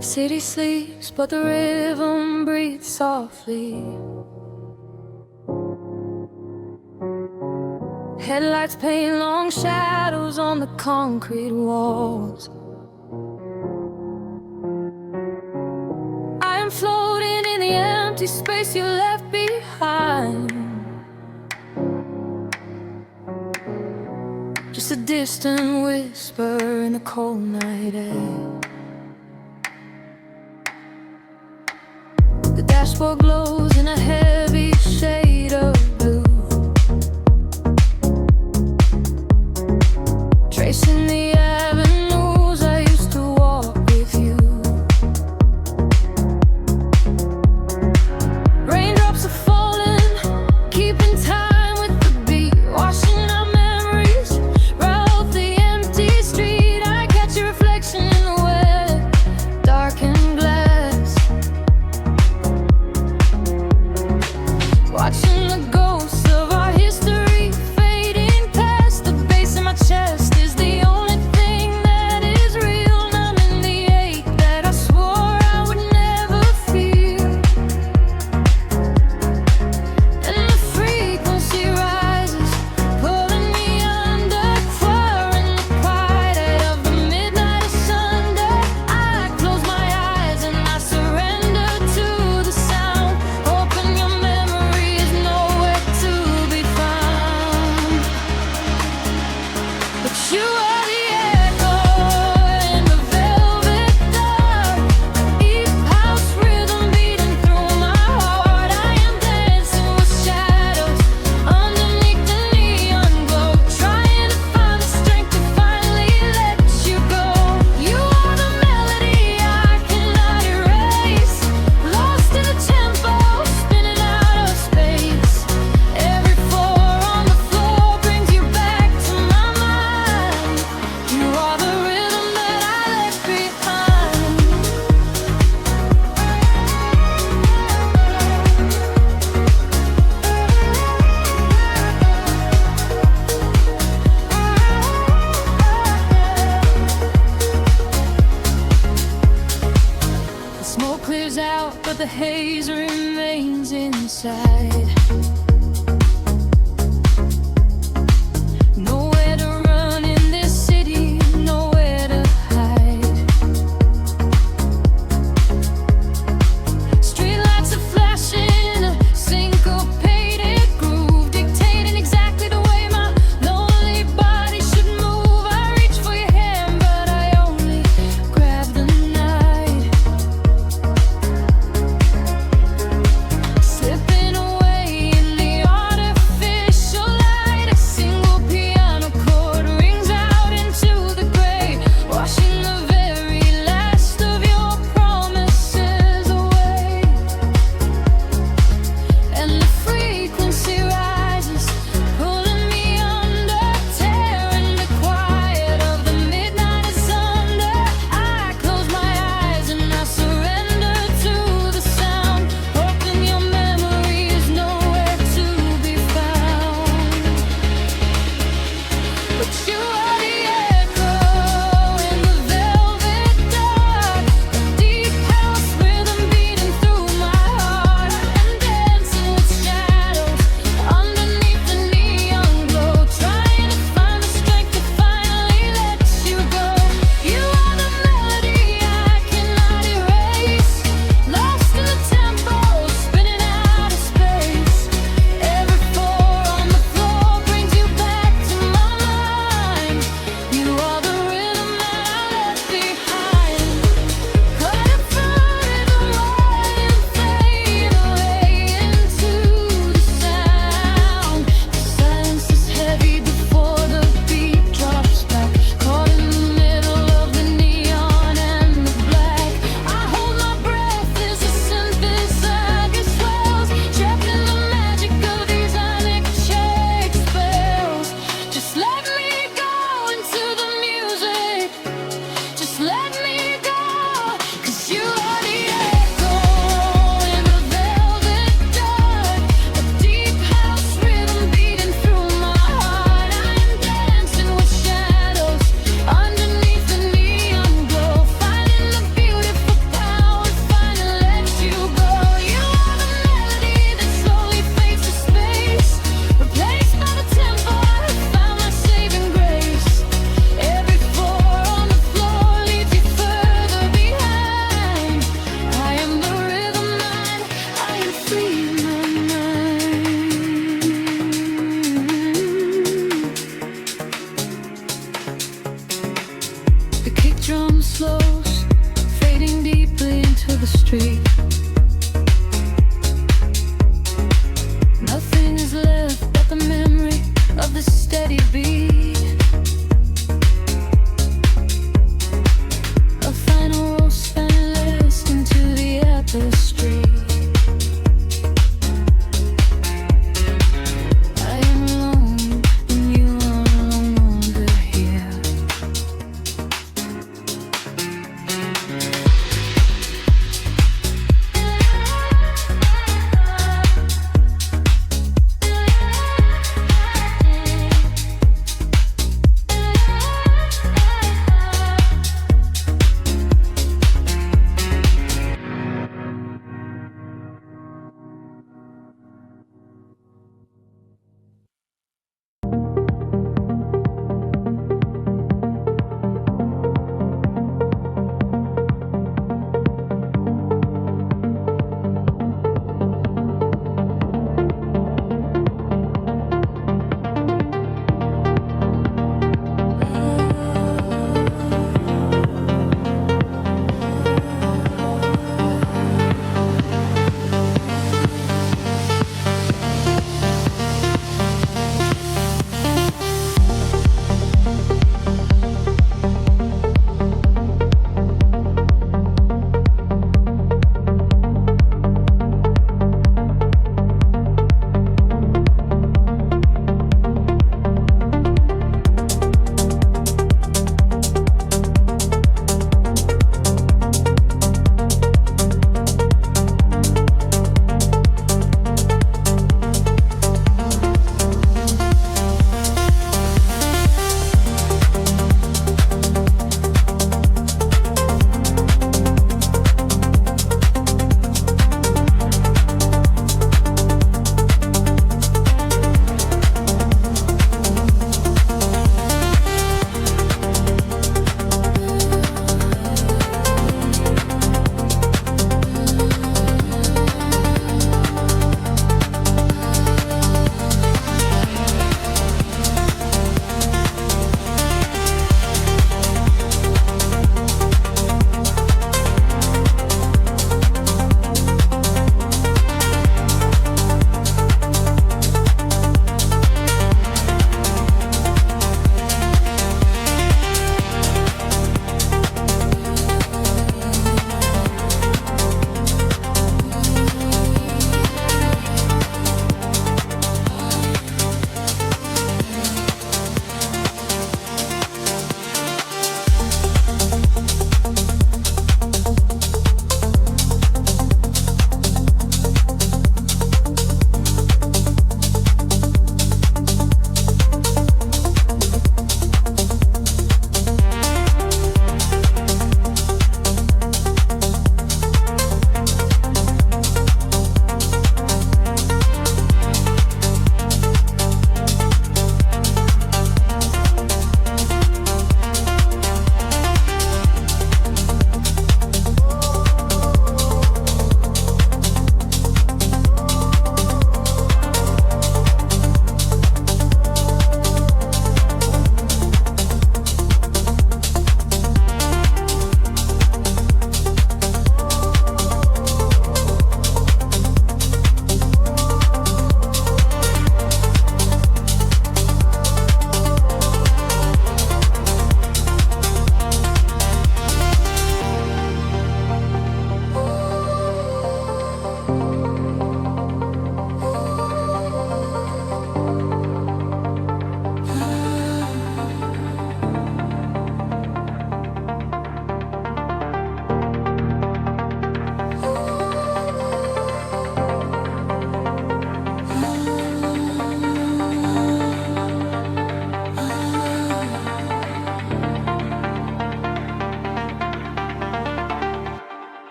City sleeps, but the rhythm breathes softly. Headlights paint long shadows on the concrete walls. I am floating in the empty space you left behind. Just a distant whisper in the cold night air. The dashboard glows in a heavy shade of blue, tracing the avenues I used to walk with you. Raindrops are falling, keeping time with the beat, washing our memories right off the empty street. I catch your reflection in the wet, darkened glass.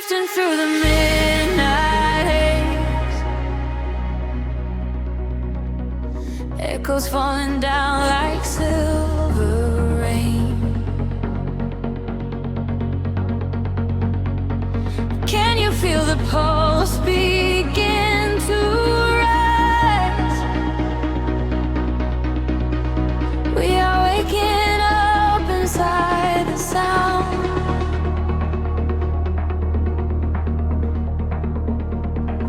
drifting through the midnight haze, echoes falling down like silver rain. Can you feel the pulse begin to rise? We are waking up inside the sound.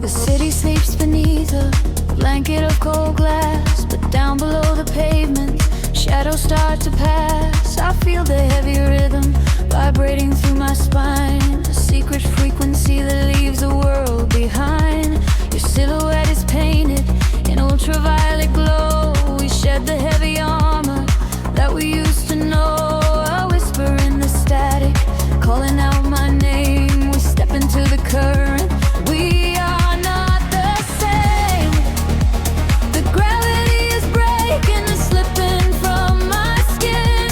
The city sleeps beneath a blanket of cold glass, but down below the pavement, shadows start to pass. I feel the heavy rhythm vibrating through my spine, a secret frequency that leaves the world behind. Your silhouette is painted in ultraviolet glow. We shed the heavy armor that we used to know. A whisper in the static, calling out my name. We step into the current. We are not the same. The gravity is breaking and slipping from my skin.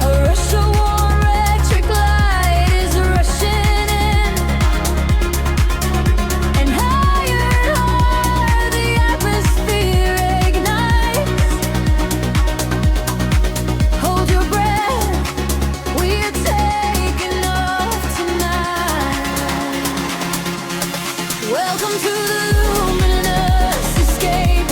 A rush of warm electric light is rushing in, and higher the atmosphere ignites. Hold your breath, we are taking off tonight. Welcome to the luminous escape,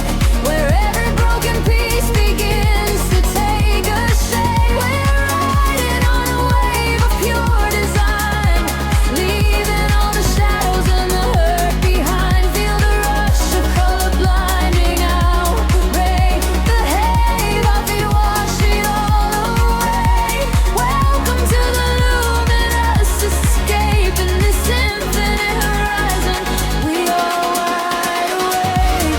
where every broken piece begins to take a shape. We're riding on a wave of pure design, leaving all the shadows and the hurt behind. Feel the rush of color blinding out the rain. The haze of it wash it all away. Welcome to the luminous escape in this infinite horizon. We are wide awake.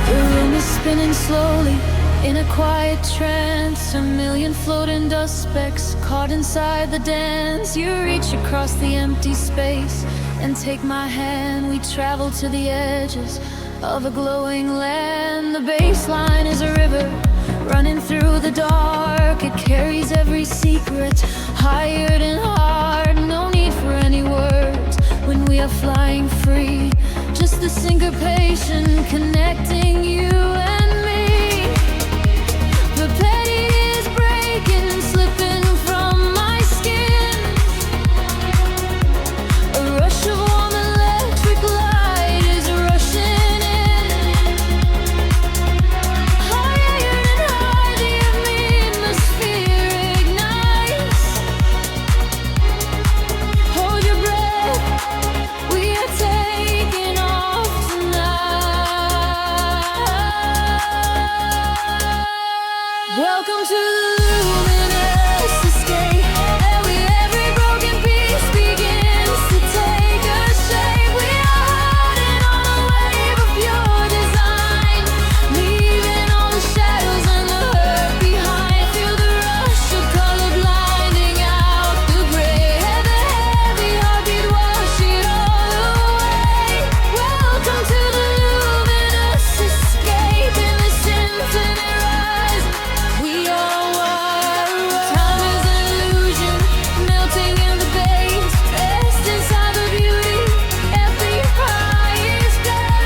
The room is spinning slowly in a quiet trance. A million floating dust specks caught inside the dance. You reach across the empty space and take my hand. We travel to the edges of a glowing land. The baseline is a river running through the dark. It carries every secret, hired and hard. No need for any words when we are flying free. Just the syncopation connecting you and me. The petty is breaking and slipping from my skin. A rush of warm electric light is rushing in. Higher and higher the atmosphere ignites. Hold your breath, we are taking off tonight. Welcome to the luminous escape, where every broken piece begins to take a shape. We are riding on a wave of pure design, leaving all the shadows and the hurt behind. Feel the rush of color blinding out the gray. The heavy heartbeat wash it all away. Welcome to the luminous escape in this infinite rise. We are wide awake. Time is an illusion, melting in the base, rest inside the beauty at the highest place.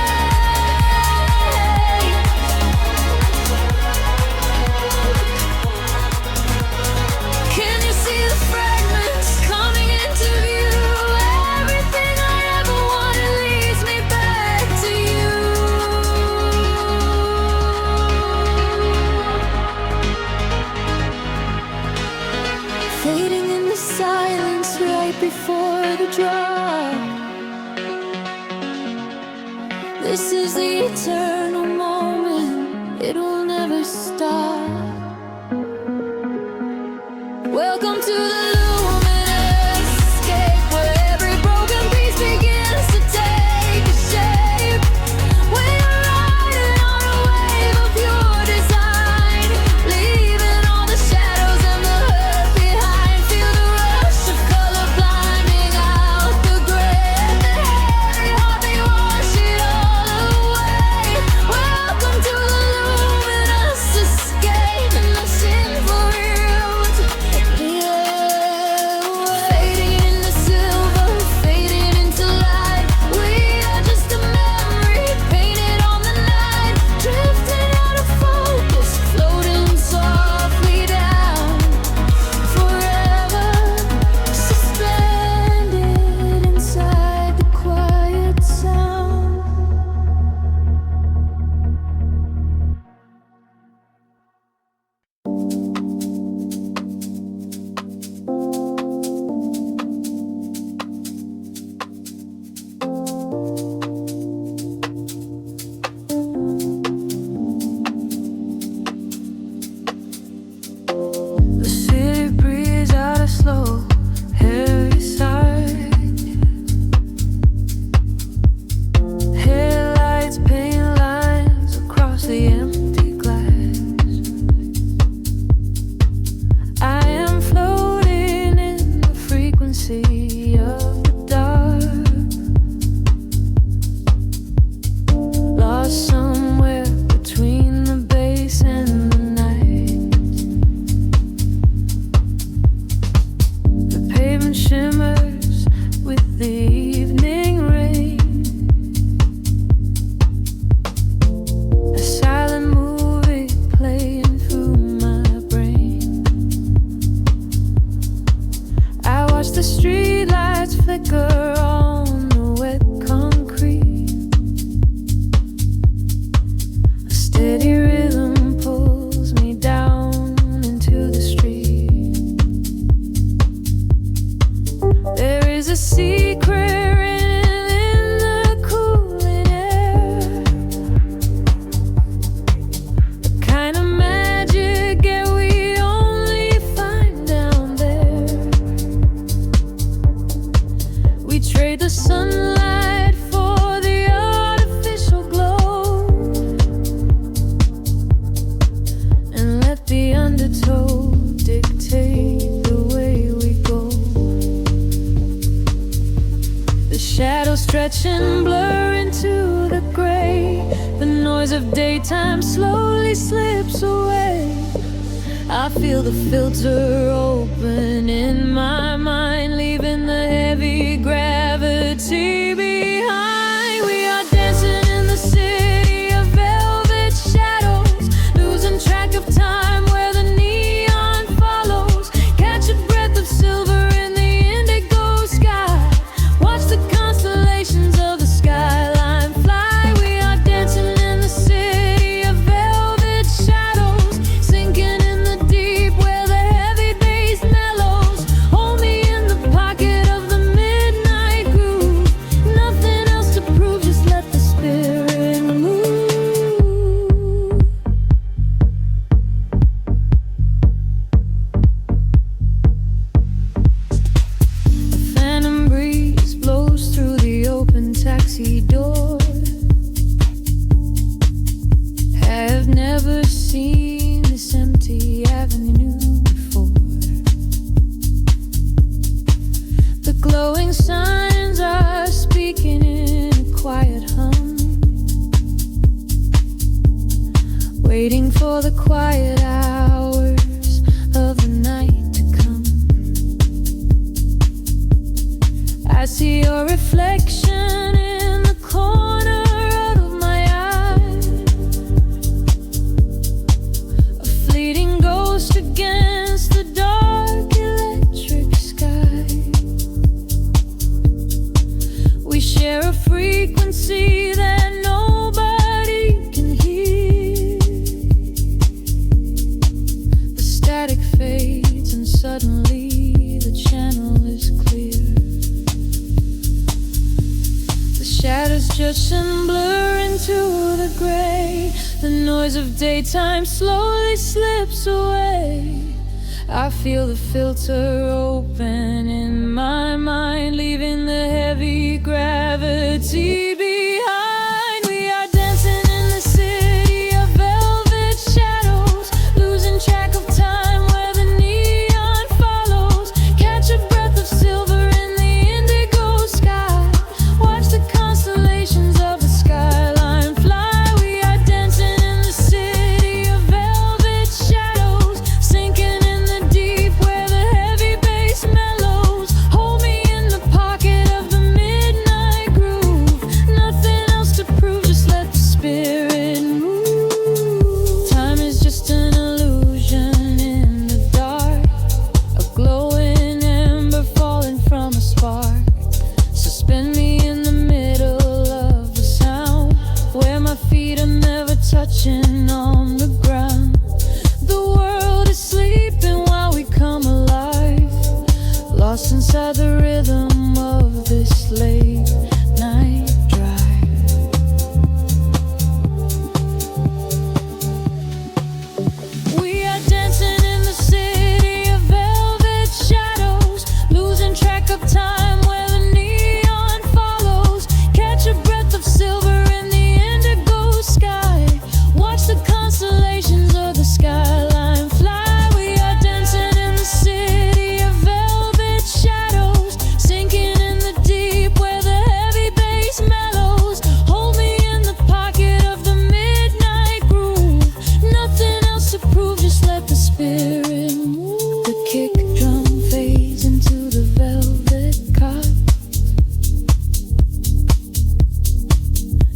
Can you see the fragments coming into view? Everything I ever wanted leads me back to you. Fading in the silence right before the drop. This is the eternal moment, it will never stop. Welcome to the luminous escape. of daytime slowly slips away. I feel the filter open in my mind, leaving the heavy gravity behind. We are dancing in the city of velvet shadows, losing track of time where the neon follows. Catch a breath of silver in the indigo sky. Watch the constellations of the skyline fly. We are dancing in the city of velvet shadows, sinking in the deep where the heavy bass mellows. Hold me in the pocket of the midnight groove. Nothing else to prove, just let the spirit move. A phantom breeze blows through the open taxi door. Have never seen this empty avenue before. The glowing signs are speaking in a quiet hum, waiting for the quiet hours of the night to come. I see your reflection in the corner of my eye, a fleeting ghost against the dark electric sky. We share a frequency that nobody can hear. The static fades and suddenly the channel is clear. The shadows judge and blur into the gray. The noise of daytime slowly slips away. I feel the filter open in my mind, leaving the heavy gravity behind. We are dancing in the city of velvet shadows, losing track of time where the neon follows. Catch a breath of silver in the indigo sky. Watch the constellations of the skyline fly. We are dancing in the city of velvet shadows, sinking in the deep where the heavy bass mellows. Hold me in the pocket of the midnight groove. Nothing else to prove, just let the spirit move. Time is just an illusion in the dark, a glowing ember falling from a spark. Suspend me in the middle of the sound, where my feet are never touching on the ground. The world is sleeping while we come alive, lost inside the rhythm of this late night drive. We are dancing in the city of velvet shadows, losing track of time where the neon follows. Catch a breath of silver in the indigo sky. Watch the constellations of the skyline fly. We are dancing in the city of velvet shadows, sinking in the deep where the heavy bass mellows. Hold me in the pocket of the midnight groove. Nothing else to prove, just let the spirit move. The kick drum fades into the velvet cot,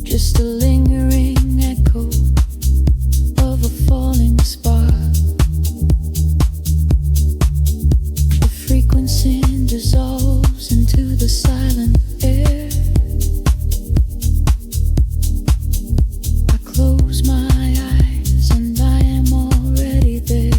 just a lingering echo of a falling spark. The frequency dissolves into the silent air. I close my eyes and I am already there.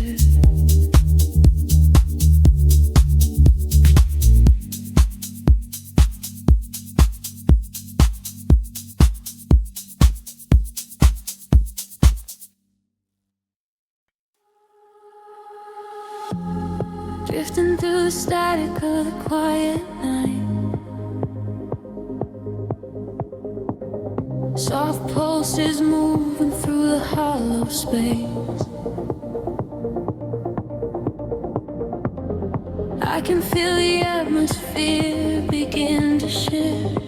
Drifting through the static of the quiet night, soft pulses moving through the hollow space. I can feel the atmosphere begin to shift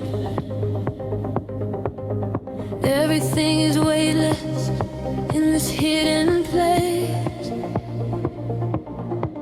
Everything is weightless in this hidden place.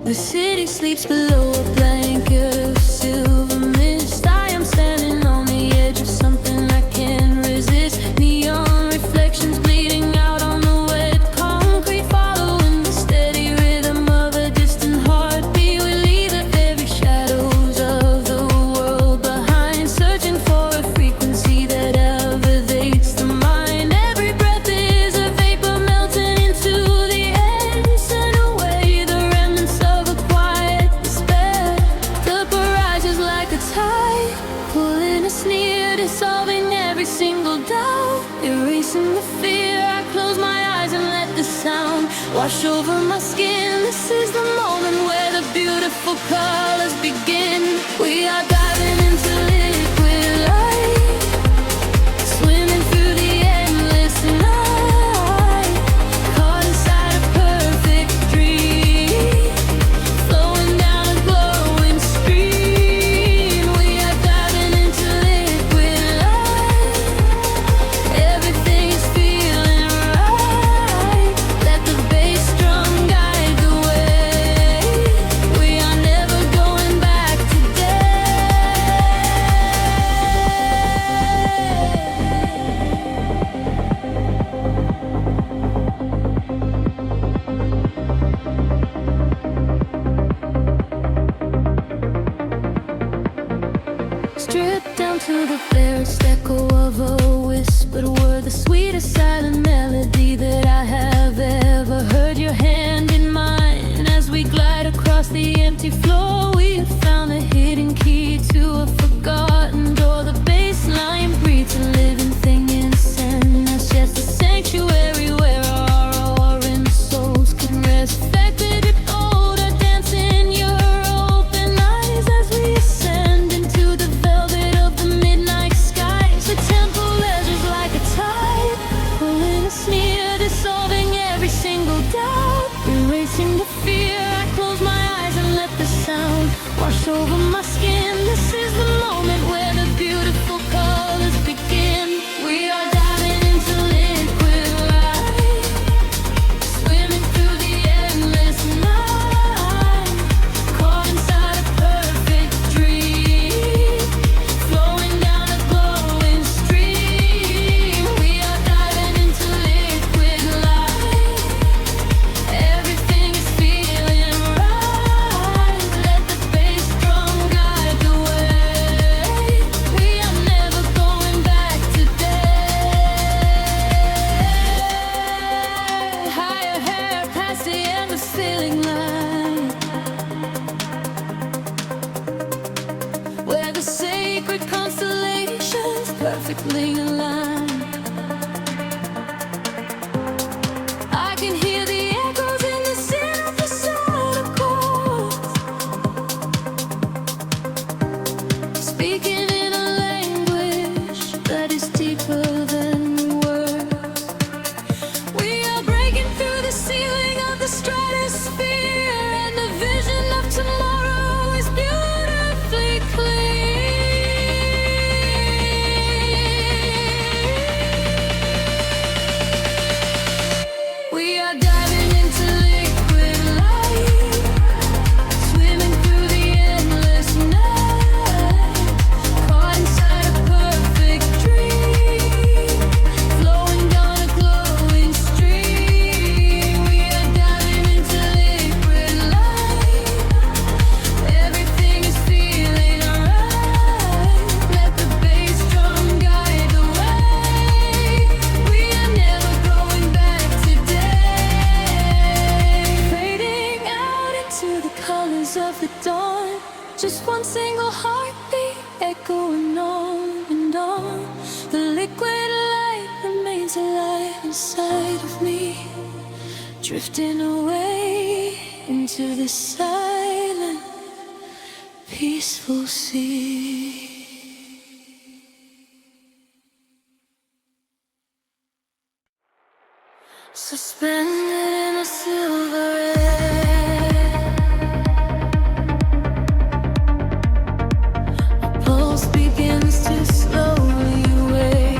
The city sleeps below a blanket of silver mist. I am standing on the edge of something I can't resist. Neon reflections bleeding out on the wet concrete, following the steady rhythm of a distant heartbeat. We leave the very shadows of the world behind, searching for a frequency that elevates the mind. Every breath is a vapor melting into the air, send away the remnants of a quiet despair. The barrage is like a tide, pulling us near, dissolving every single doubt, erasing the fear. I close my eyes and let the sound wash over my skin. This is the moment where the beautiful colors begin. We are diving into liquid light, swimming through the endless night, caught inside a perfect dream, flowing down a glowing stream. We are diving into liquid light, everything is feeling right. Let the bass drum guide the way. We are never going back today. Stripped down to the barest echo of a whispered word, the sweetest silent melody that I have ever heard. Your hand in mine as we glide across the empty floor. We have found the hidden key to a forgotten door. The bass line breathes a living thing insane. That's just a sanctuary where our roaring souls can rest. Affected it older, dance in your open eyes as we ascend into the velvet of the midnight skies. The temple ledges like a tide, pulling us near, dissolving every single doubt, erasing the fear. I close my eyes and let the sound wash over my skin. This is the moment where the beautiful colors begin. We are diving into liquid light, swimming through the endless night, caught inside a perfect dream, flowing down a glowing stream. We are diving into liquid light, everything is feeling right. Let the bass drum guide the way. We are never going back today. Higher hair past the endless feeling line, where the sacred constellations perfectly align. I can hear the echoes in the center of the solar chords, speaking in a language that is deeper than words. We are breaking through the ceiling of the stratosphere, and the vision of tomorrow is beautifully clear. We are diving into liquid light, swimming through the endless night, caught inside a perfect dream, flowing down a glowing stream. We are diving into liquid light, everything is feeling right. Let the bass drum guide the way. We are never going back today. Fading out into the colors of the dawn, just one single heartbeat echoing on and on. The liquid light remains alive inside of me, drifting away into the silent, peaceful sea. Suspended in a silver air, a pulse begins to slowly wake.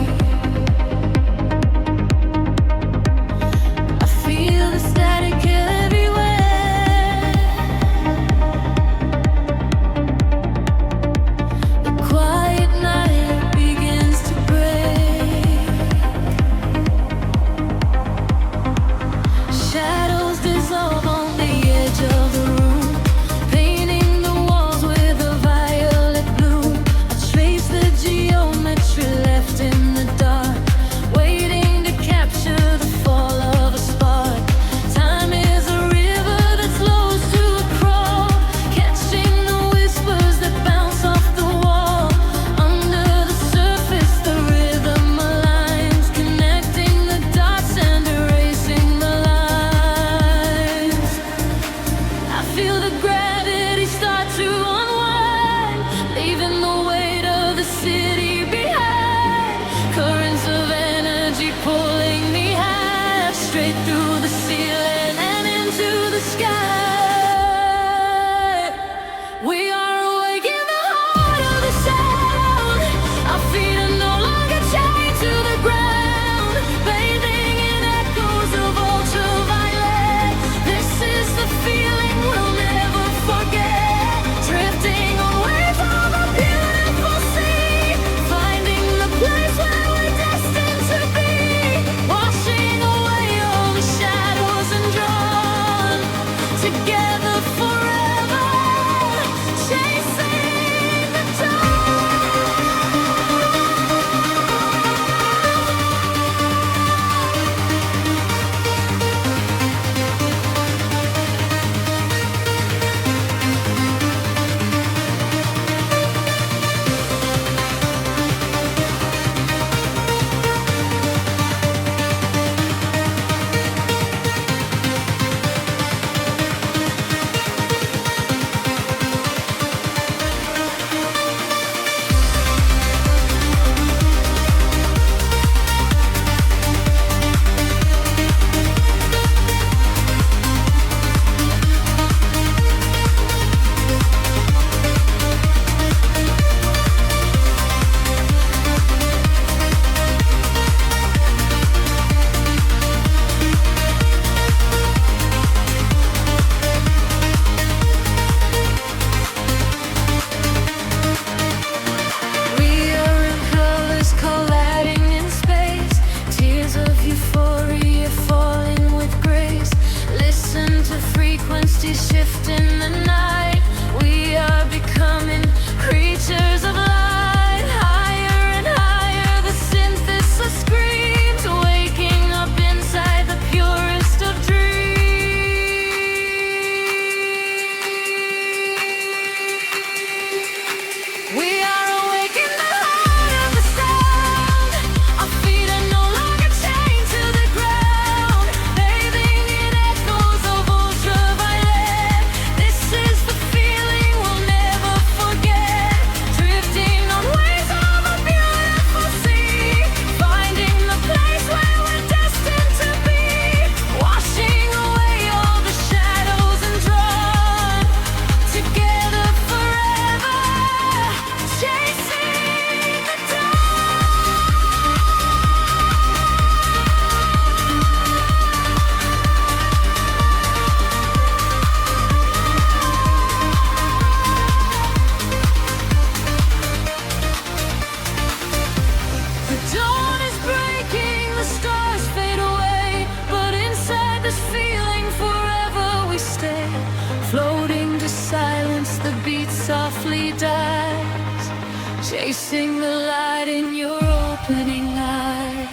chasing the light in your opening eyes.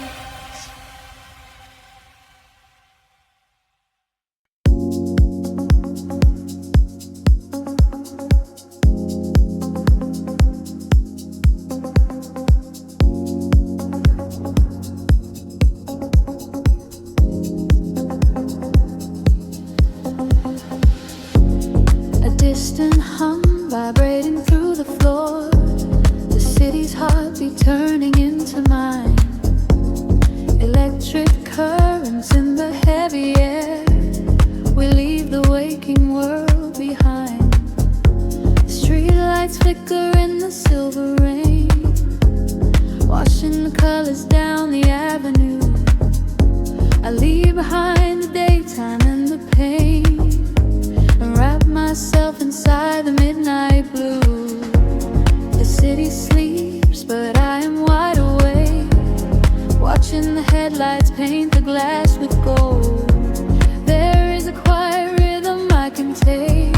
A distant hum vibrating through the floor, the city's heartbeat turning into mine. Electric currents in the heavy air, we leave the waking world behind. The streetlights flicker in the silver rain, washing the colors down the avenue. I leave behind the daytime and the pain, and wrap myself inside the midnight blue. The city sleeps, but I am wide awake, watching the headlights paint the glass with gold. There is a quiet rhythm I can take,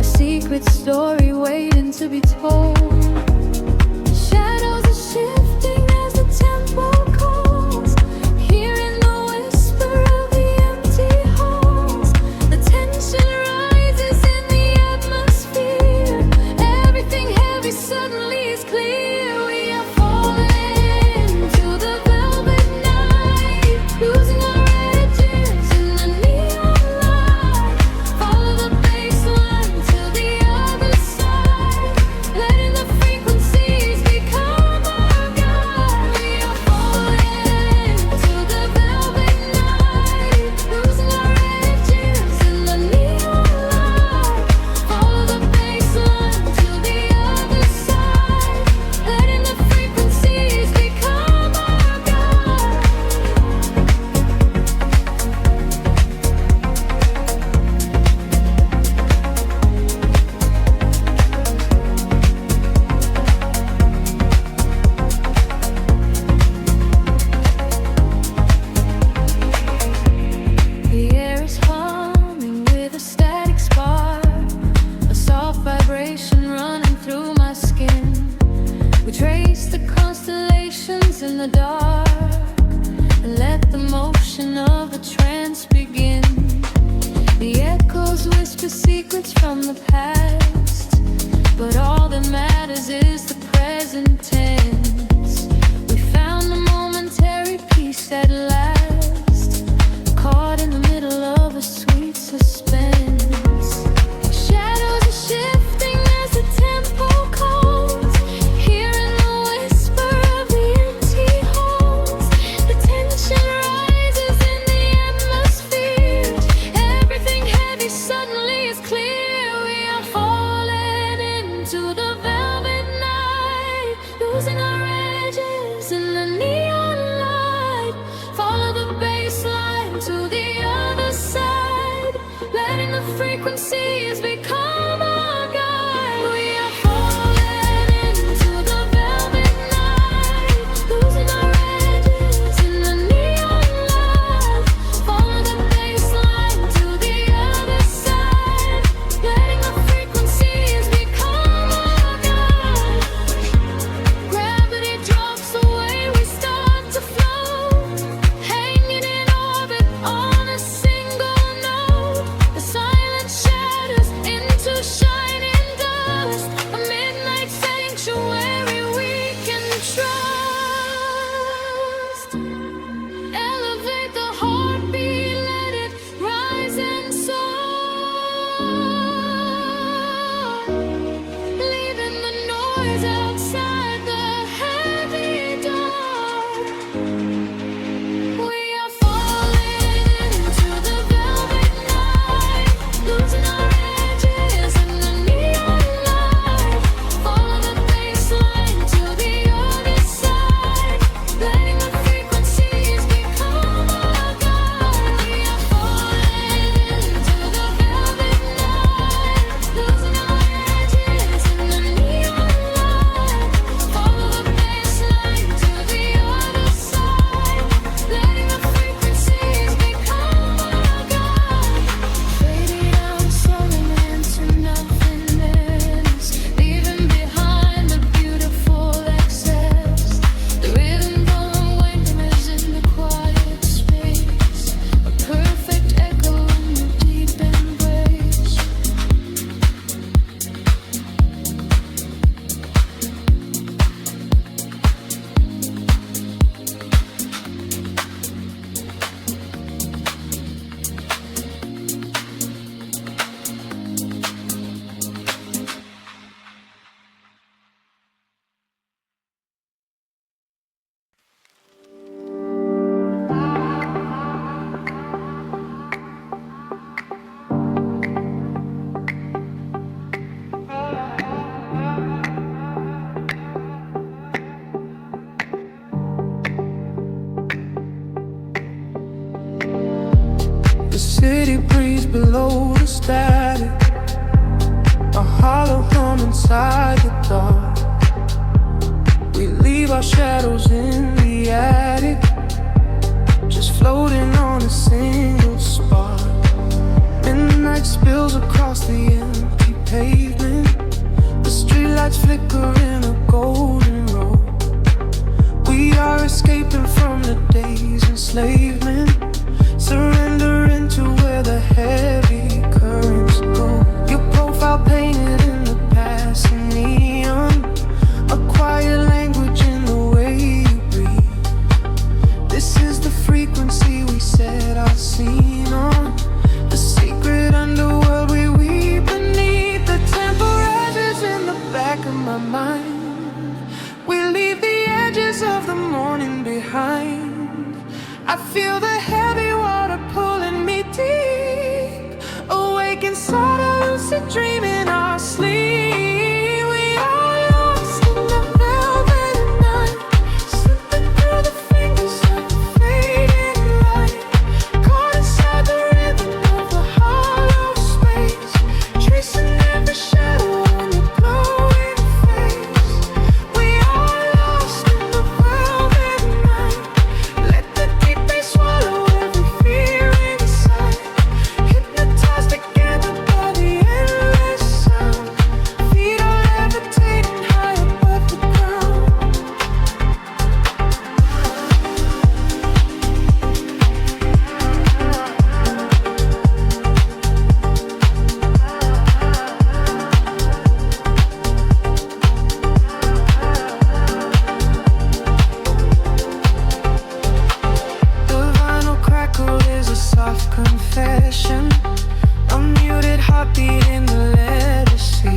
a secret story waiting to be told. Shadows are shifting as the tempo calls, hearing the whisper of the empty halls. The tension rises in the atmosphere, everything heavy suddenly is clear. We are falling to the velvet night, losing our edges in the neon light. Follow the bass line to the other side, letting the frequencies become our guide. We are falling to the velvet night, losing our edges in the neon light. Follow the bass line to the other side, letting the frequencies become our guide. The air is humming with a static spark, a soft vibration running through my skin. We trace the constellations in the dark, and let the motion of the trance begin. The echoes whisper secrets from the past, but all that matters is the present tense. We found a momentary peace at last, caught in the middle of a sweet suspense. Shadows are shifting as the tempo calls, hearing the whisper of the empty halls. The tension rises in the atmosphere, everything heavy suddenly is clear. We are falling into the velvet night, losing our edges in the neon light. Follow the bass line to the other side, letting the frequencies become our guide. We are falling into the velvet night, losing our edges in the neon light. Follow the bass line to the other side, letting the frequencies become our guide. Gravity drops away, we start to float, hanging in orbit on a single note. The silence shatters into shining dust, a midnight sanctuary we can trust. Elevate the heartbeat, let it rise and soar, leaving the noise outside the heavy dark. We are falling into the velvet night, losing our edges in the neon light. Follow the bass line to the other side, letting the frequencies The city breeze below the static, a hollow hum inside the dark. We leave our shadows in the attic, just floating on a single spark. Midnight spills across the empty pavement, the streetlights flicker in a golden row. We are escaping from the day's enslavement, surrendering to where the heavy currents go. Your profile painted in the passing neon, a quiet language in the way you breathe. This is the frequency we set our scene on, the secret underworld we weave beneath. The temple rises in the back of my mind. We leave the edges of the morning behind. I feel the heavy water pulling me deep, awake inside a lucid dream in our sleep. We are lost in the velvet night, slipping through the fingers of the fading light, caught inside the rhythm of the hollow space, tracing every shadow on your glowing face. We are lost in the velvet night. Let the deep bass swallow every fear inside, hypnotized together by the endless sound. Feet are levitating high above the ground. The vinyl crackle is a soft confession, a muted heartbeat in the letter C.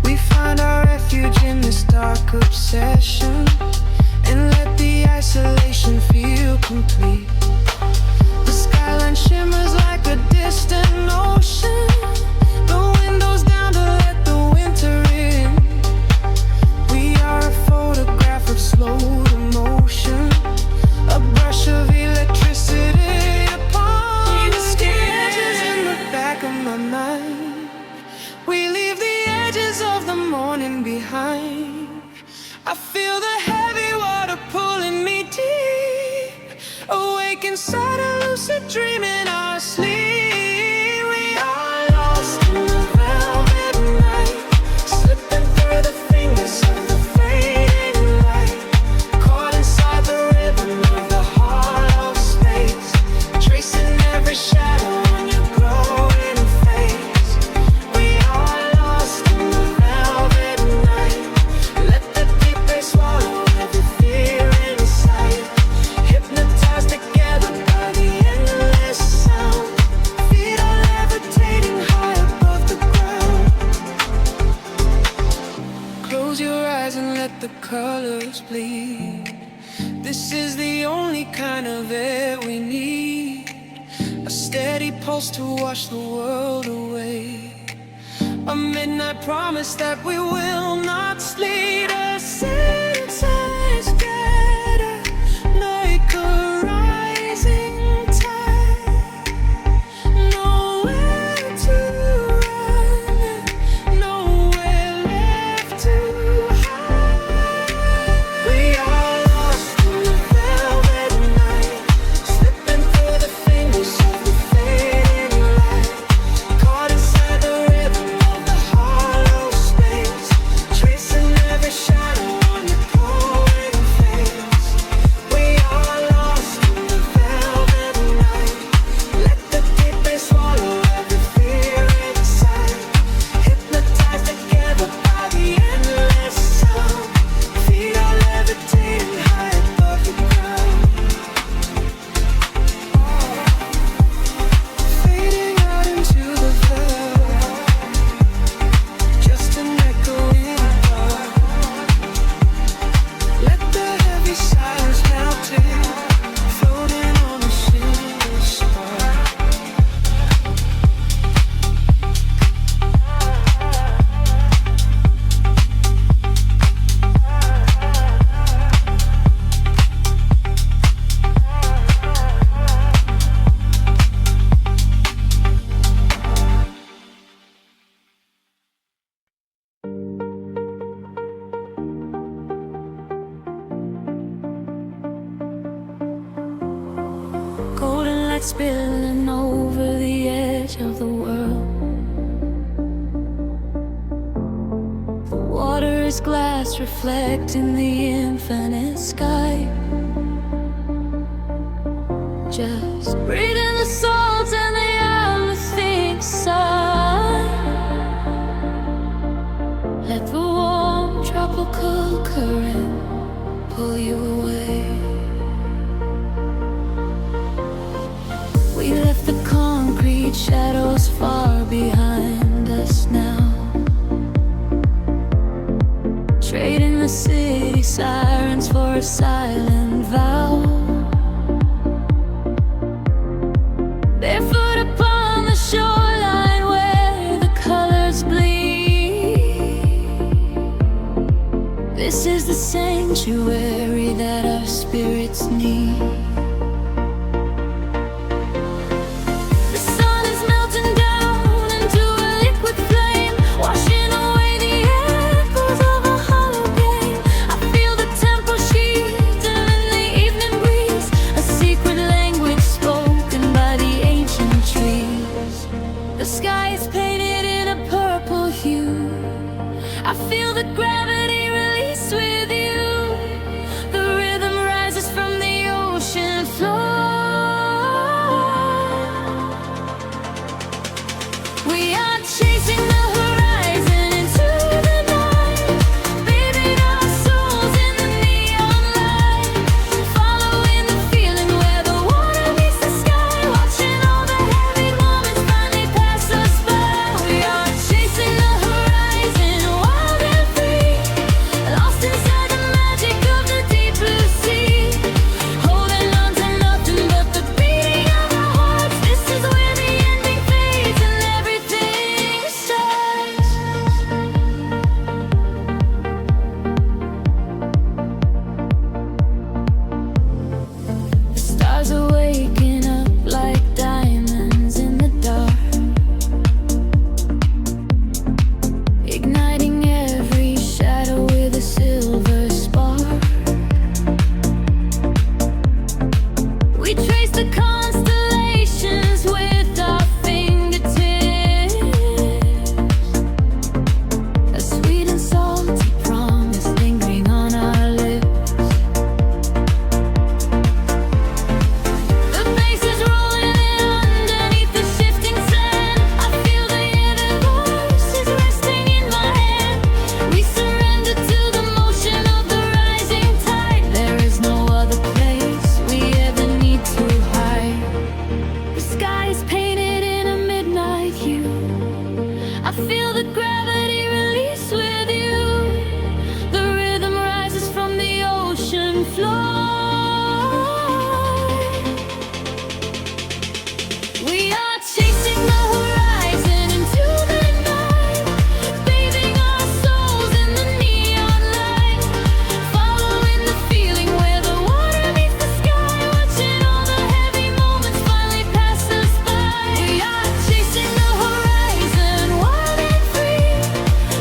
We find our refuge in this dark obsession, and let the isolation feel complete. The skyline shimmers like a distant ocean, the windows down to let the winter in. We are a photograph of slowed emotion, a brush of electricity upon the skin. In the back of my mind, we leave the edges of the morning behind. I feel the heavy water pulling me deep, awake inside a lucid dream in our sleep. We are lost in the velvet night, slipping through the fingers of the fading light, caught inside the rhythm of the hollow space, tracing every shadow on your glowing face. We are lost in the velvet night. Let the deep bass swallow every fear inside, hypnotized together by the endless sound. Feet are levitating high above the ground. Close your eyes and let the colors bleed. This is the only kind of air we need, a steady pulse to wash the world away, a midnight promise that we will not sleep. A sense scatter like a rising tide, nowhere to run, nowhere left to hide. We are lost in the velvet night, slipping through the fingers of the fading light, caught inside the rhythm of the hollow space, tracing every shadow on your light spilling over the edge of the world. The water is glass reflecting the infinite sky. Just breathe in the salt and the uplifting sun. Let the warm tropical current pull you away. We left the concrete shadows far behind us now, trading the city sirens for a silent vow. Barefoot upon the shoreline where the colors bleed. This is the sanctuary that our spirits need. The sun is melting down into a liquid flame, washing away the echoes of a hollow game. I feel the temple sheets and in the evening breeze, a secret language spoken by the ancient trees. The sky is painted in a purple hue. I feel the gravity release with you. The rhythm rises from the ocean floor. We are chasing the horizon into the night, bathing our souls in the neon light, following the feeling where the water meets the sky, watching all the heavy moments finally pass us by. We are chasing the horizon, wild and free, lost inside the magic of the deep blue sea, holding on to nothing but the beating of our hearts. This is where the ending fades and everything starts. The stars are waking up like diamonds in the dark, igniting every shadow with a silver spark. We trace the constellations with our fingertips, a sweet and salty promise lingering on our lips. The bass is rolling in underneath the shifting sand. I feel the universe is resting in my hand. We surrender to the motion of the rising tide. There is no other place we ever need to hide. The sky is painted in a midnight hue. I feel the gravity release with you. The rhythm rises from the ocean floor. We are chasing the horizon into the night, bathing our souls in the neon light, following the feeling where the water meets the sky, watching all the heavy moments finally pass us by. We are chasing the horizon, wild and free,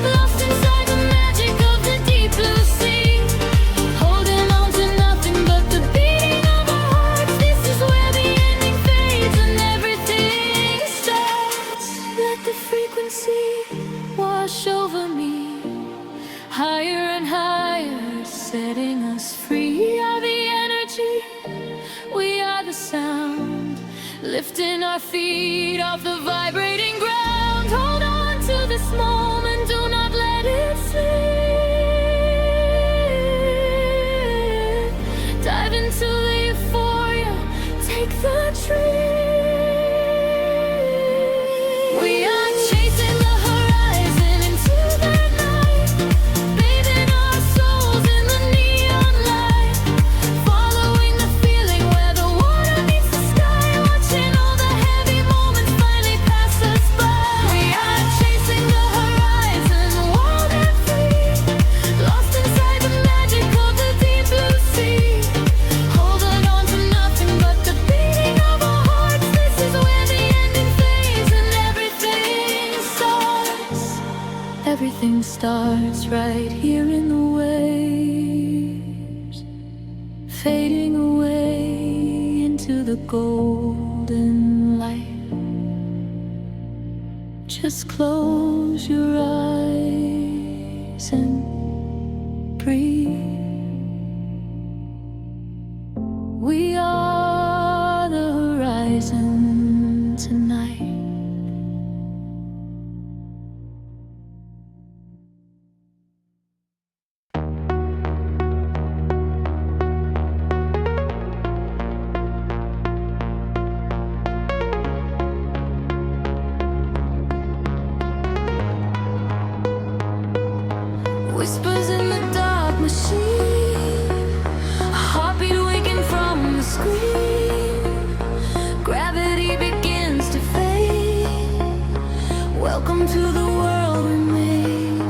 lost inside the magic of the deep blue sea, holding on to nothing but the beating of our hearts. This is where the ending fades and everything starts. Let the frequency wash over me, higher and higher, setting us free. We are the energy, we are the sound, lifting our feet off the vibrating ground. Hold on to this moment, do not let it slip. Dive into the euphoria, take the trip. We are chasing the horizon into the night, bathing our souls in the neon light, following the feeling where the water meets the sky, watching all the heavy moments finally pass us by. We are chasing the horizon, wild and free, lost inside the magic of the deep blue sea, holding on to nothing but the beating of our hearts. This is where the ending fades and everything starts. Everything starts right here in the waves, fading away into the golden Just close your eyes and breathe. We are the horizon tonight. Whispers in the dark machine, a heartbeat waking from the screen. Gravity begins to fade. Welcome to the world we made.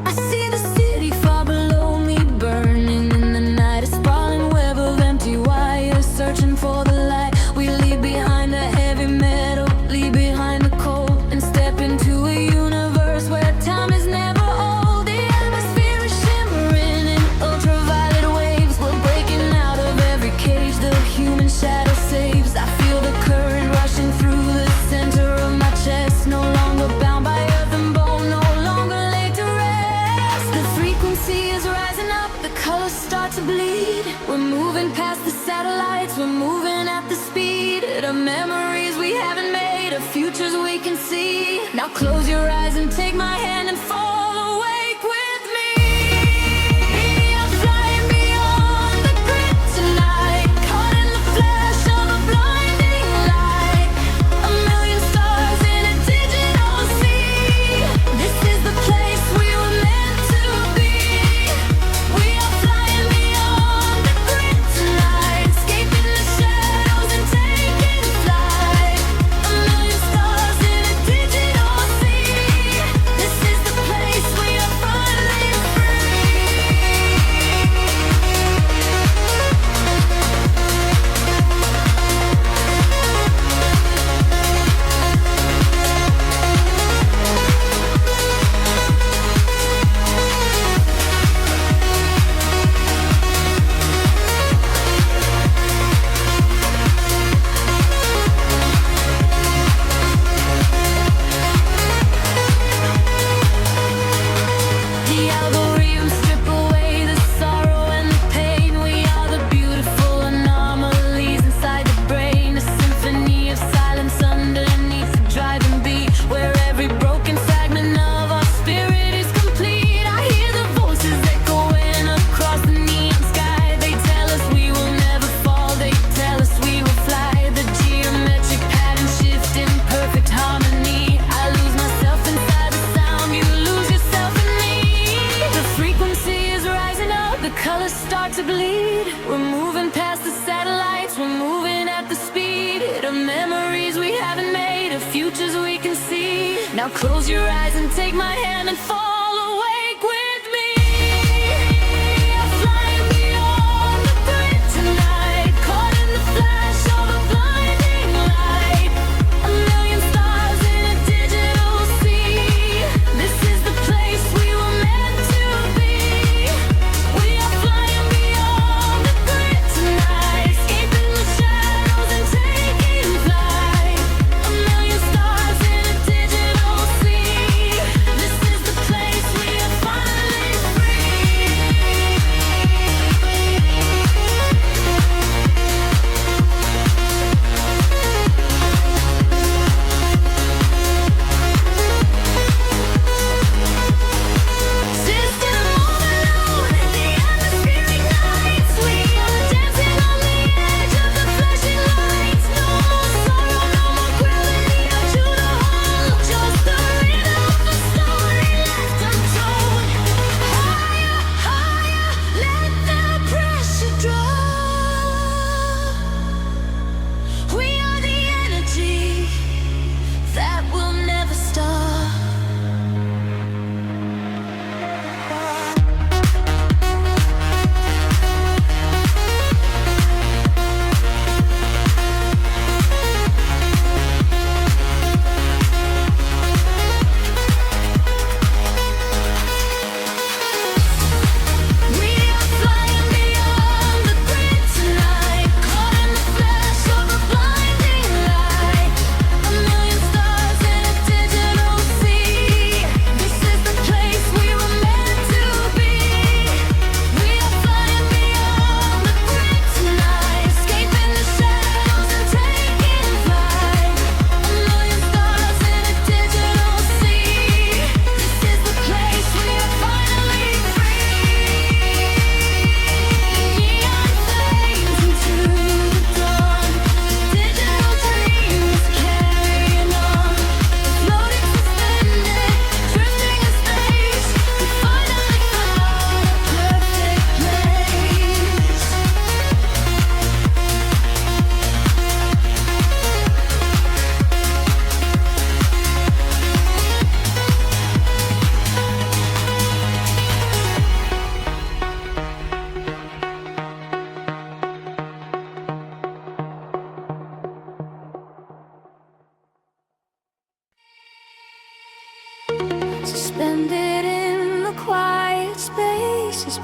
I see the city far below me, burning in the night. A sprawling web of empty wires, searching for the light. We leave behind the heavy metal, leave behind the cold, and step into a universe where time is never old. The atmosphere is shimmering in ultraviolet waves. We're breaking out of every cage the human shadow saves. I feel the current rushing through the center of my chest. No longer bound by earth and bone, no longer laid to rest. The frequency is rising up, the colors start to bleed. We're moving past the satellites, we're moving at the speed of memories we haven't made, of futures we can see. Now close your eyes and take my hand and fall awake with me. We are flying beyond the grid tonight, caught in the flash of a blinding light. A million stars in a digital sea. This is the place we were meant to be. We are flying beyond the grid tonight, escaping the shadows and taking flight. A million stars in a digital sea. This is the place we are finally free. The algorithms strip away the sorrow and the pain. We are the beautiful anomalies inside the brain. A symphony of silence underneath the driving beat, where every broken fragment of our spirit is complete. I hear the voices echoing across the neon sky. They tell us we will never fall, they tell us we will fly. The geometric pattern shift in perfect harmony. I lose myself inside the sound, you lose yourself in me. The frequency is rising up, the colors start to bleed. We're moving past the satellites, we're moving at the speed of memories we haven't made, of futures we can see. Now close your eyes and take my hand and fall awake with me. We are flying beyond the grid tonight, caught in the flash of a blinding light. A million stars in a digital sea. This is the place we were meant to be. We are flying beyond the grid tonight, escaping the shadows and taking flight. A million stars in a digital sea. This is the place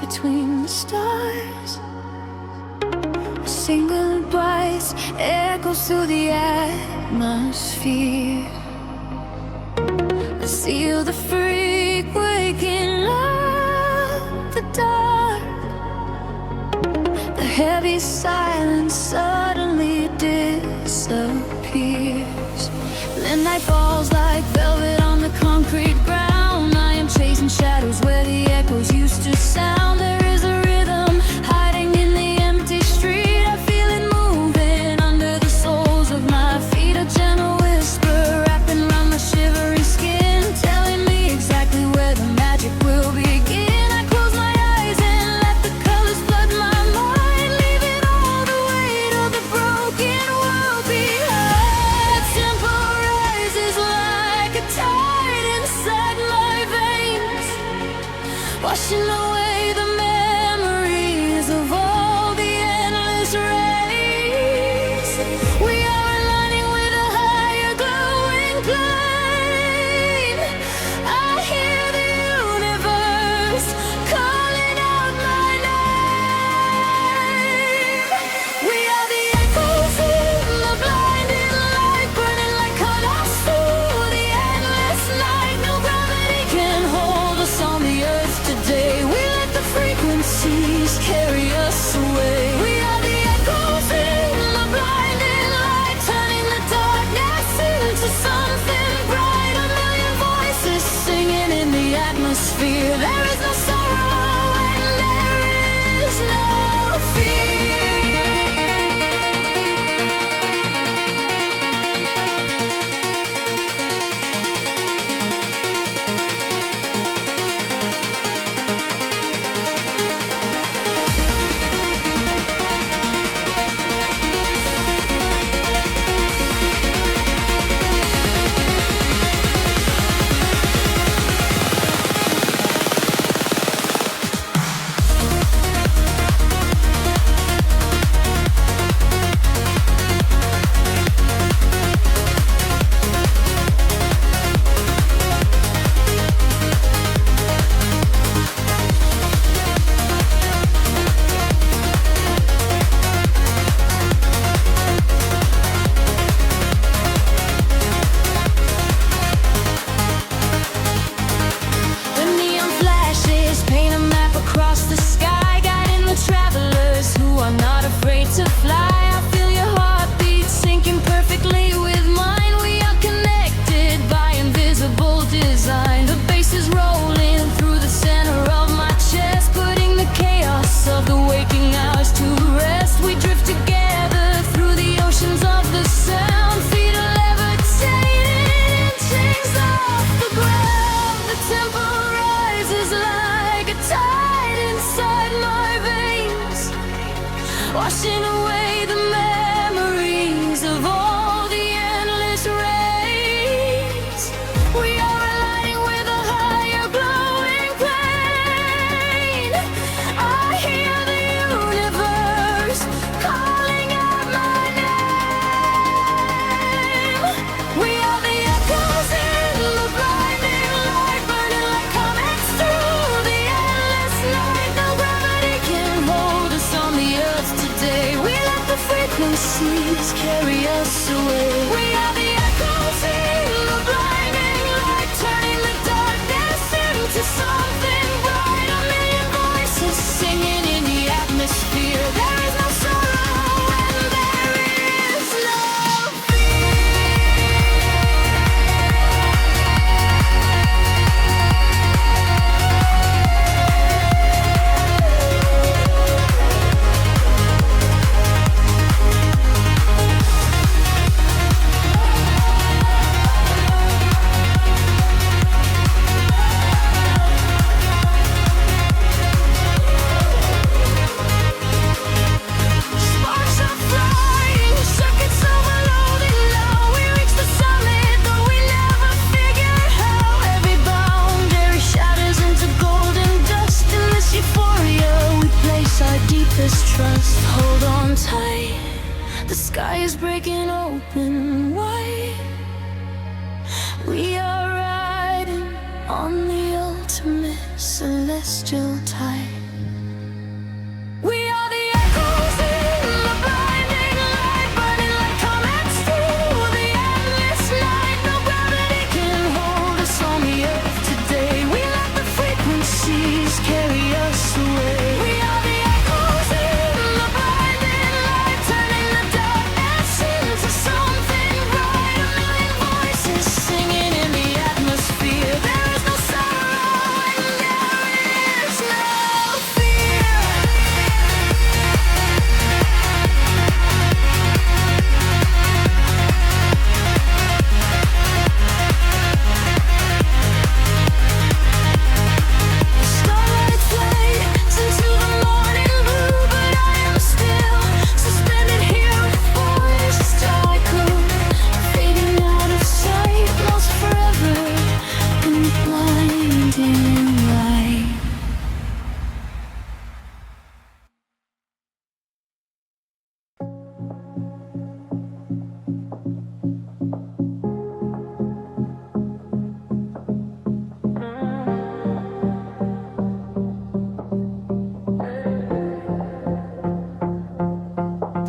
between the stars. A single voice echoes through the atmosphere. I seal the freak waking up the dark. The heavy silence suddenly disappears. The night falls like velvet on the concrete ground. I am chasing shadows where the echoes used to sound. There is a rhythm hiding in the empty street. I feel it moving under the soles of my feet. A gentle whisper wrapping around my shivering skin, telling me exactly where the magic will begin. I close my eyes and let the colors flood my mind, leaving all the weight of the broken world behind. Tempo rises like a tide inside my veins, washing away the memories of all the endless rays. We are aligning with a higher glowing plane. I hear the universe calling out my name. We are the echoes in the blinding light, burning like colors through the endless night. No gravity can hold us on the earth today. We let the frequencies carry us away. We are the echoes in the blinding light, turning the darkness into something bright. A million voices singing in the atmosphere. There is no sorrow and there is no fear. The neon flashes paint a map across the sky, guiding the travelers who are not afraid to fly. I feel your heartbeat syncing perfectly with mine. We are connected by invisible design. The bass is rolling through the center of my chest, putting the chaos of the waking hours to rest. We drift together through the oceans of the sound, feet are levitating, chains off the ground. The tempo rises like a tide inside my veins, washing away the memories of all the endless rays. We are aligning with a higher glowing plane. I hear the universe calling out my name. We are the echoes in the blinding light, burning like comets through the endless night. No gravity can hold us on the earth today. We let the frequencies carry us away. We are the echoes in the blinding light, turning the darkness into something bright. A million voices singing in the atmosphere. There is no sorrow and there is no trust. Hold on tight, the sky is breaking open wide. We are riding on the ultimate celestial tide.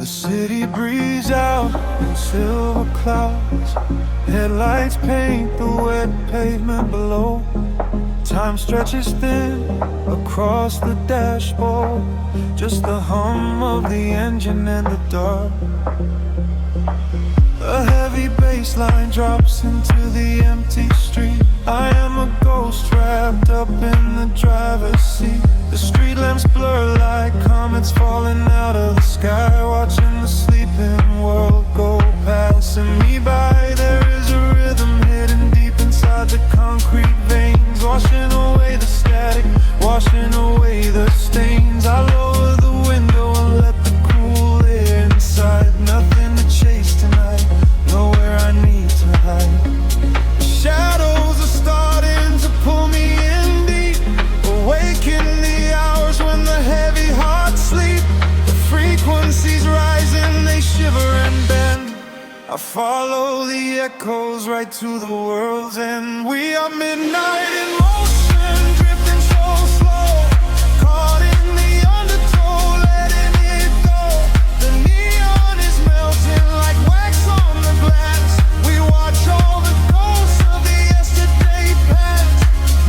city breathes out in silver clouds. Headlights paint the wet pavement below. Time stretches thin across the dashboard. Just the hum of the engine and the dark. A heavy bass line drops into the empty street. I am a ghost wrapped up in the driver's seat. The street lamps blur like comets falling out of the sky, watching the sleeping world go passing me by. There is a rhythm hidden deep inside the concrete veins, washing away the static, washing away the stains. I lower the window and let the cool air inside. Nothing to chase tonight, nowhere I need to hide. Shadows are starting to pull me in deep, awaken the hours when the heavy hearts sleep. The frequencies rising, they shiver and bend. I follow the echoes right to the world's end. We are midnight in motion, drifting so slow, caught in the undertow, letting it go. The neon is melting like wax on the glass. We watch all the ghosts of the yesterday past.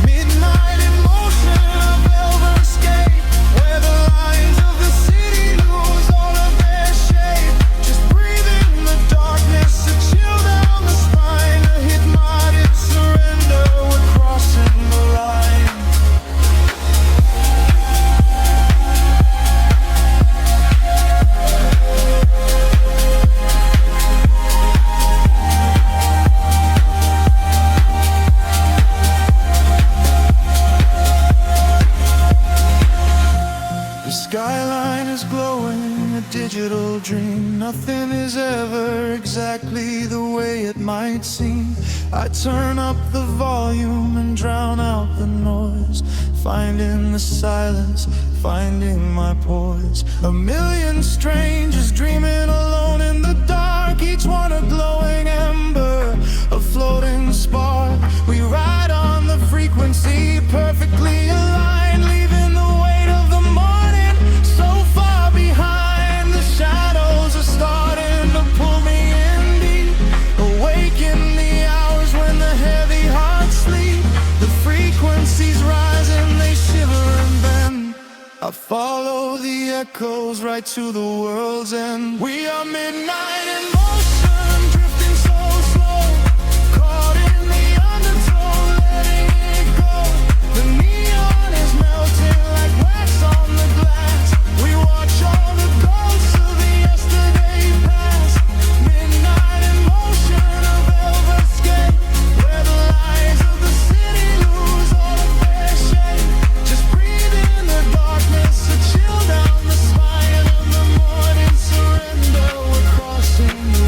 Midnight in motion, a velvet escape, where the lines of the city lose all of their shape. Just breathe in the darkness, a chill down the spine, a hypnotic surrender. We're crossing the line. The skyline is glowing, a digital dream. Nothing is ever exactly the way it might seem. I turn up the volume and drown out the noise, finding the silence, finding my poise. A million strangers dreaming alone in the dark, each one a glowing ember, a floating spark. We ride on the frequency, perfectly aligned, leaving the weight of the morning so far behind. The shadows are starting to pull me in deep, awaken the hours when the heavy hearts sleep. The frequencies rise and they shiver and bend. I follow the echoes right to the world's end. We are midnight in motion, drifting so slow, caught in the undertow, letting it go. The neon is melting like wax on the glass. We watch all the ghosts of the yesterday past. Midnight in motion, a velvet escape, where the lies of the city lose all of their shape. Just breathe in the darkness, a chill down the spine, and the morning surrender. We're crossing the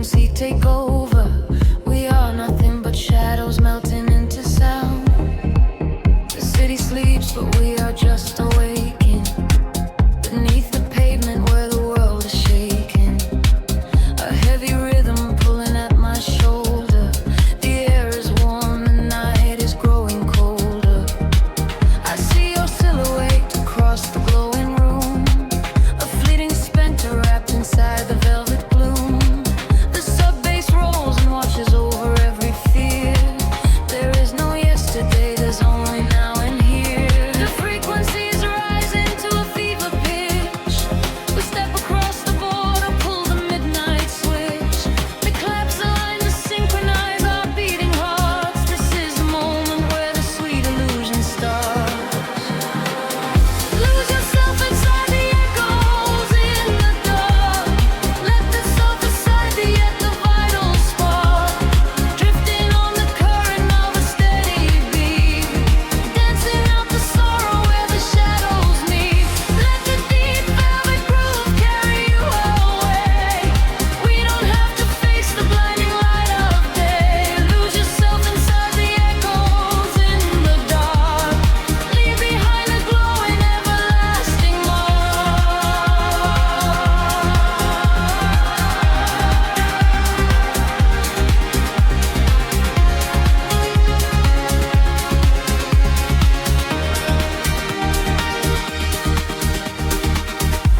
frequency take over. We are nothing but shadows melting into sound. The city sleeps, but we are just awaking beneath the pavement where the world is shaking. A heavy rhythm pulling at my shoulder. The air is warm, the night is growing colder. I see your silhouette across the glowing room, a fleeting specter wrapped inside the velvet gloom. The sub-bass rolls and washes over every fear. There is no yesterday, there's only now and here. The frequencies rise into a fever pitch. We step across the border, pull the midnight switch. The claps align to synchronize our beating hearts. This is the moment where the sweet illusion starts. Lose yourself inside the echoes in the dark. Let the sofa side be at the vital spark. Drifting on the current of a steady beat. Dancing out the sorrow where the shadows meet. Let the deep velvet groove carry you away. We don't have to face the blinding light of day. Lose yourself inside the echoes in the dark. Leave behind a glowing everlasting mark.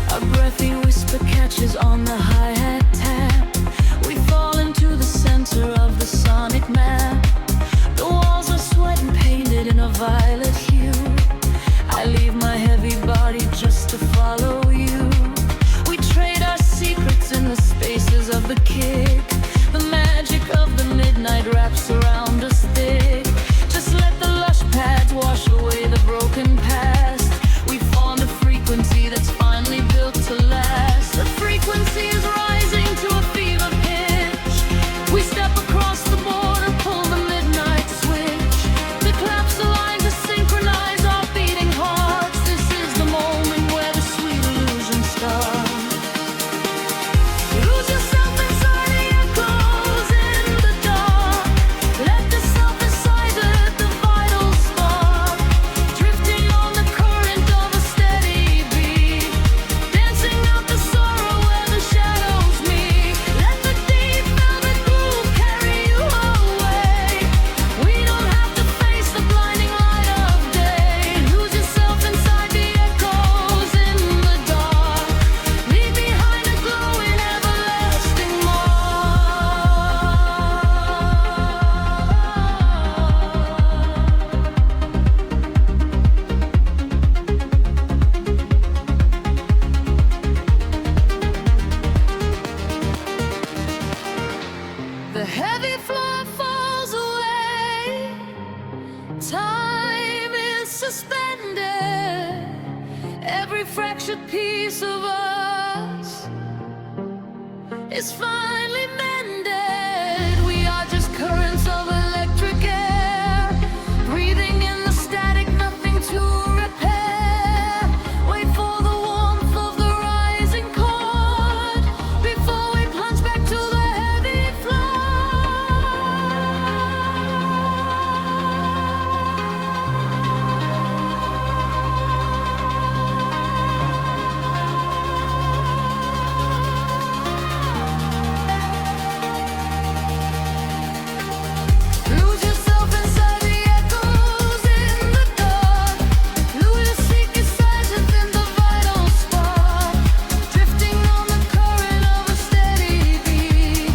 A breathy whisper catches on the hi-hat tap. We fall into the center of the sonic map. The walls are sweat and painted in a violet hue. I leave my heavy body just to follow you. We trade our secrets in the spaces of the kick. The magic of the midnight wraps around us thick. Just let the lush pads wash away the broken past. We found a frequency that's finally built to last. The frequency is rising to a fever pitch. We step across the border, pull the midnight switch. The claps align to synchronize our beating hearts. This is the moment where the sweet illusion starts. Lose yourself inside the echoes in the dark. Let the self inside the vital spark. Drifting on the current of a steady beat. Dancing out the sorrow where the shadows meet. Let the deep velvet groove carry you away. We don't have to face the blinding light of day. Lose yourself inside the echoes in the dark. Leave behind a glowing everlasting mark. The heavy floor falls away. Time is suspended. Every fractured piece of us is finally mended. We are just currents of electric air, breathing in the static, nothing to repair. Wait for the warmth of the rising chord before we plunge back to the heavy Lose yourself inside the echoes in the dark. Lose your secret sight within the vital spark. Drifting on the current of a steady beat.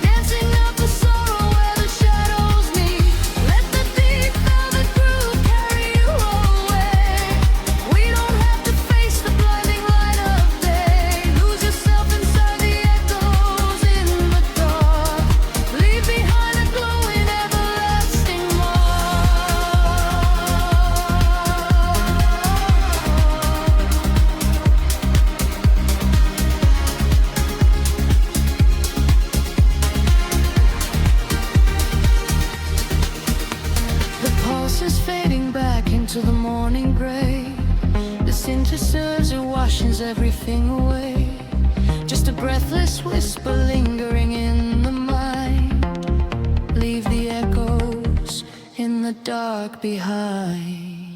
Dancing out the sorrow where the shadows meet. Let the deep velvet groove carry you away. We don't have to face the blinding light of day. Lose yourself inside the echoes in the dark. Leave behind a glowing everlasting mark. The pulse is fading back into the morning gray. The synthesizer washes everything away. Just a breathless whisper lingering in dark behind.